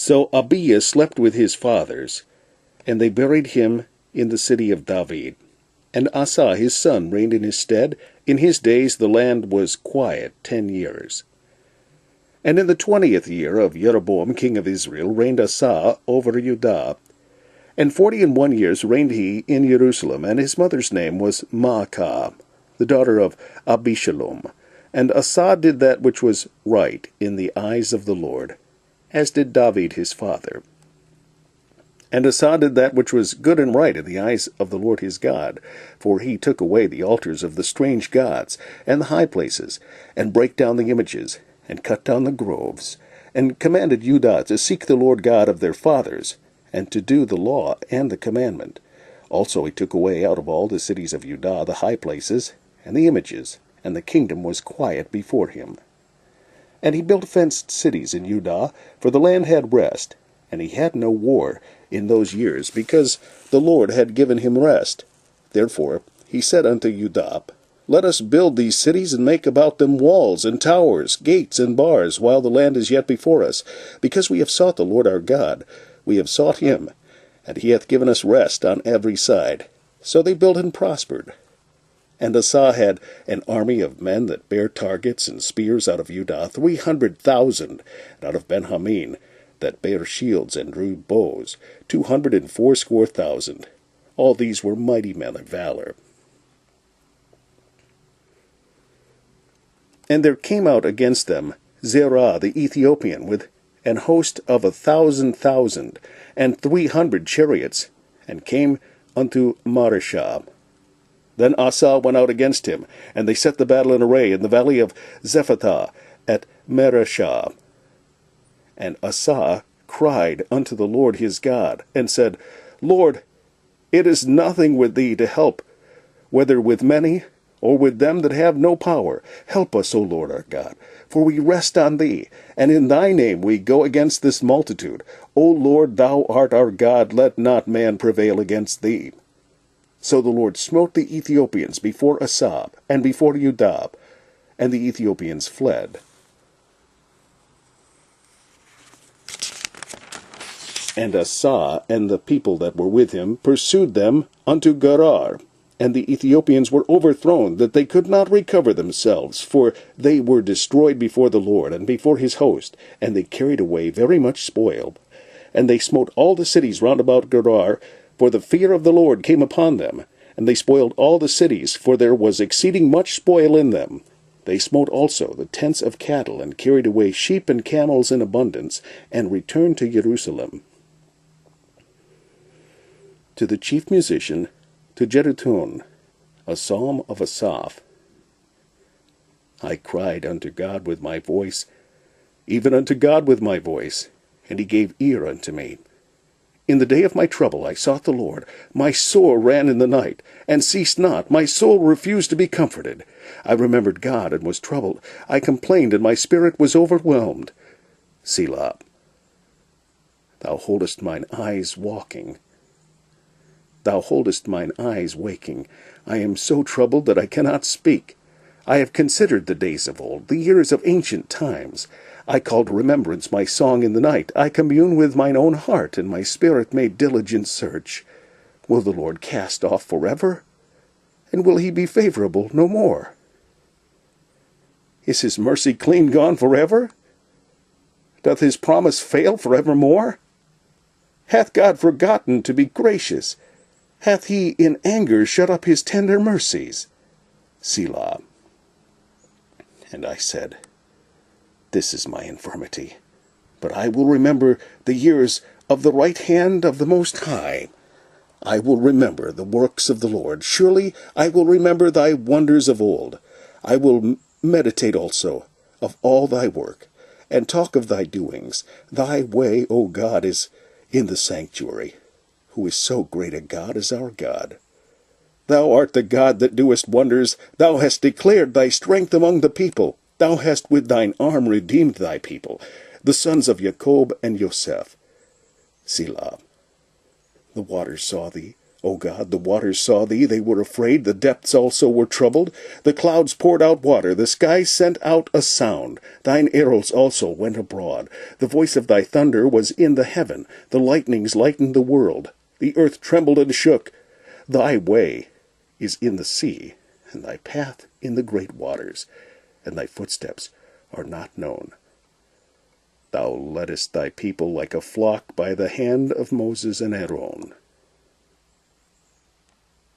So Abijah slept with his fathers, and they buried him in the city of David. And Asa his son reigned in his stead. In his days the land was quiet 10 years. And in the 20th year of Jeroboam king of Israel reigned Asa over Judah. And 41 years reigned he in Jerusalem, and his mother's name was Maacah, the daughter of Abishalom. And Asa did that which was right in the eyes of the Lord, as did David his father. And Asa did that which was good and right in the eyes of the Lord his God, for he took away the altars of the strange gods, and the high places, and brake down the images, and cut down the groves, and commanded Judah to seek the Lord God of their fathers, and to do the law and the commandment. Also he took away out of all the cities of Judah the high places, and the images, and the kingdom was quiet before him. And he built fenced cities in Judah, for the land had rest, and he had no war in those years, because the Lord had given him rest. Therefore he said unto Judah, Let us build these cities, and make about them walls, and towers, gates, and bars, while the land is yet before us, because we have sought the Lord our God. We have sought him, and he hath given us rest on every side. So they built and prospered. And Asa had an army of men that bare targets and spears out of Judah, 300,000, and out of Benjamin, that bare shields and drew bows, 280,000. All these were mighty men of valor. And there came out against them Zerah the Ethiopian with an host of 1,000,000, and 300 chariots, and came unto Mareshah. Then Asa went out against him, and they set the battle in array in the valley of Zephathah at Mareshah. And Asa cried unto the Lord his God, and said, Lord, it is nothing with thee to help, whether with many, or with them that have no power. Help us, O Lord our God, for we rest on thee, and in thy name we go against this multitude. O Lord, thou art our God, let not man prevail against thee. So the Lord smote the Ethiopians before Asa, and before Judah, and the Ethiopians fled. And Asa and the people that were with him pursued them unto Gerar, and the Ethiopians were overthrown, that they could not recover themselves, for they were destroyed before the Lord and before his host, and they carried away very much spoil. And they smote all the cities round about Gerar, for the fear of the Lord came upon them, and they spoiled all the cities, for there was exceeding much spoil in them. They smote also the tents of cattle, and carried away sheep and camels in abundance, and returned to Jerusalem. To the chief musician, to Jeduthun, a psalm of Asaph. I cried unto God with my voice, even unto God with my voice, and he gave ear unto me. In the day of my trouble I sought the Lord. My soul ran in the night, and ceased not. My soul refused to be comforted. I remembered God, and was troubled. I complained, and my spirit was overwhelmed. Selah. Thou holdest mine eyes walking. Thou holdest mine eyes waking. I am so troubled that I cannot speak. I have considered the days of old, the years of ancient times. I call to remembrance my song in the night. I commune with mine own heart, and my spirit made diligent search. Will the Lord cast off forever? And will he be favorable no more? Is his mercy clean gone forever? Doth his promise fail forevermore? Hath God forgotten to be gracious? Hath he in anger shut up his tender mercies? Selah. And I said, This is my infirmity, but I will remember the years of the right hand of the Most High. I will remember the works of the Lord. Surely I will remember thy wonders of old. I will meditate also of all thy work, and talk of thy doings. Thy way, O God, is in the sanctuary. Who is so great a God as our God? Thou art the God that doest wonders. Thou hast declared thy strength among the people. Thou hast with thine arm redeemed thy people, the sons of Jacob and Joseph. Selah. The waters saw thee. O God, the waters saw thee, they were afraid, the depths also were troubled. The clouds poured out water, the sky sent out a sound. Thine arrows also went abroad. The voice of thy thunder was in the heaven. The lightnings lightened the world. The earth trembled and shook. Thy way is in the sea, and thy path in the great waters, and thy footsteps are not known. Thou leddest thy people like a flock by the hand of Moses and Aaron.